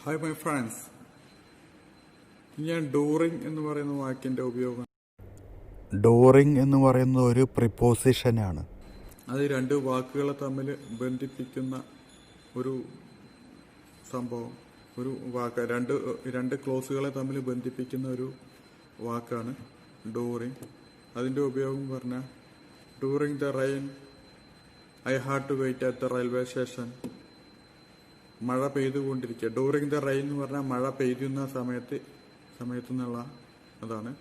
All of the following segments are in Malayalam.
ഹായ് മൈ ഫ്രണ്ട്സ്, ഞാൻ ഡൂറിങ് എന്ന് പറയുന്ന വാക്കിൻ്റെ ഉപയോഗം. ഡൂറിങ് എന്ന് പറയുന്നത് ഒരു പ്രിപ്പോസിഷനാണ്. അത് രണ്ട് വാക്കുകളെ തമ്മിൽ ബന്ധിപ്പിക്കുന്ന ഒരു സംഭവം, ഒരു വാക്ക്. രണ്ട് ക്ലോസുകളെ തമ്മിൽ ബന്ധിപ്പിക്കുന്ന ഒരു വാക്കാണ് ഡൂറിങ്. അതിൻ്റെ ഉപയോഗം പറഞ്ഞാൽ, during the rain I had to wait at the railway station. മഴ പെയ്തുകൊണ്ടിരിക്കുക. ഡൂറിങ് ദ റെയിൻ എന്ന് പറഞ്ഞാൽ മഴ പെയ്യുന്ന സമയത്ത് നിന്നുള്ള അതാണ്.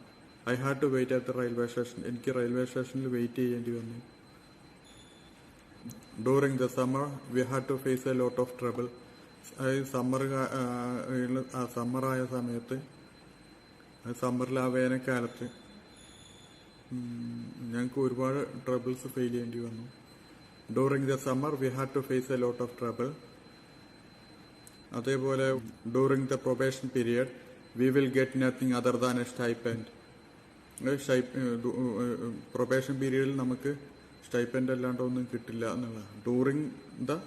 I had to wait at the railway station. എനിക്ക് റെയിൽവേ സ്റ്റേഷനിൽ വെയിറ്റ് ചെയ്യേണ്ടി വന്നു. During the summer we had to face a lot of trouble. സമ്മറായ സമയത്ത്, സമ്മറിൽ ആ വേനൽക്കാലത്ത് ഞങ്ങൾക്ക് ഒരുപാട് ട്രബിൾസ് ഫെയിൽ ചെയ്യേണ്ടി വന്നു. During the summer we had to face a lot of trouble. അതേപോലെ during the probation period we will get nothing other than a stipend. Probation പീരീഡിൽ നമുക്ക് സ്റ്റൈപ്പൻഡ് അല്ലാണ്ട് ഒന്നും കിട്ടില്ല എന്നുള്ള. ഡ്യൂറിങ് ദ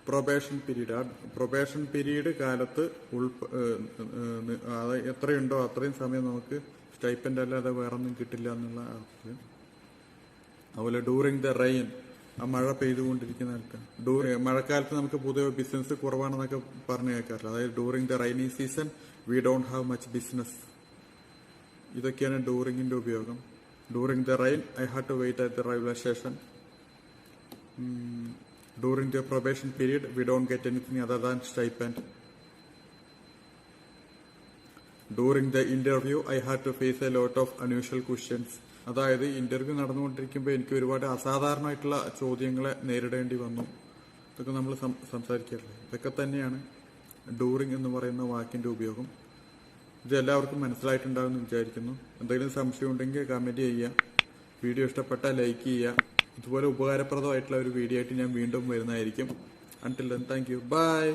പ്രൊബേഷൻ പീരീഡ്, ആ പ്രൊബേഷൻ പീരീഡ് കാലത്ത് എത്രയുണ്ടോ അത്രയും സമയം നമുക്ക് സ്റ്റൈപ്പൻഡ് അല്ലാതെ വേറൊന്നും കിട്ടില്ല എന്നുള്ള അർത്ഥം. അതുപോലെ ഡ്യൂറിങ് ദ റെയിൻ, ആ മഴ പെയ്തുകൊണ്ടിരിക്കുന്ന മഴക്കാലത്ത് നമുക്ക് പൊതുവെ ബിസിനസ് കുറവാണെന്നൊക്കെ പറഞ്ഞു കേൾക്കാറില്ല. അതായത് during the rainy season we don't have much business. ഇതൊക്കെയാണ് ഡ്യൂറിങ്ങിന്റെ ഉപയോഗം. During the rain I had to wait at the railway station. During the probation period we don't get anything other than stipend. During the interview I had to face a lot of unusual questions. അതായത് ഇന്റർവ്യൂ നടന്നുകൊണ്ടിരിക്കുമ്പോൾ എനിക്ക് ഒരുപാട് അസാധാരണമായിട്ടുള്ള ചോദ്യങ്ങളെ നേരിടേണ്ടി വന്നു. ഇതൊക്കെ നമ്മൾ സംസാരിക്കാറില്ല. ഇതൊക്കെ തന്നെയാണ് ഡ്യൂറിങ് എന്ന് പറയുന്ന വാക്കിന്റെ ഉപയോഗം. ഇത് എല്ലാവർക്കും മനസ്സിലായിട്ടുണ്ടാകുമെന്ന് വിചാരിക്കുന്നു. എന്തെങ്കിലും സംശയം ഉണ്ടെങ്കിൽ കമന്റ് ചെയ്യുക. വീഡിയോ ഇഷ്ടപ്പെട്ടാൽ ലൈക്ക് ചെയ്യുക. ഇതുപോലെ ഉപകാരപ്രദമായിട്ടുള്ള ഒരു വീഡിയോ ആയിട്ട് ഞാൻ വീണ്ടും വരുന്നതായിരിക്കും. Until then, thank you. Bye.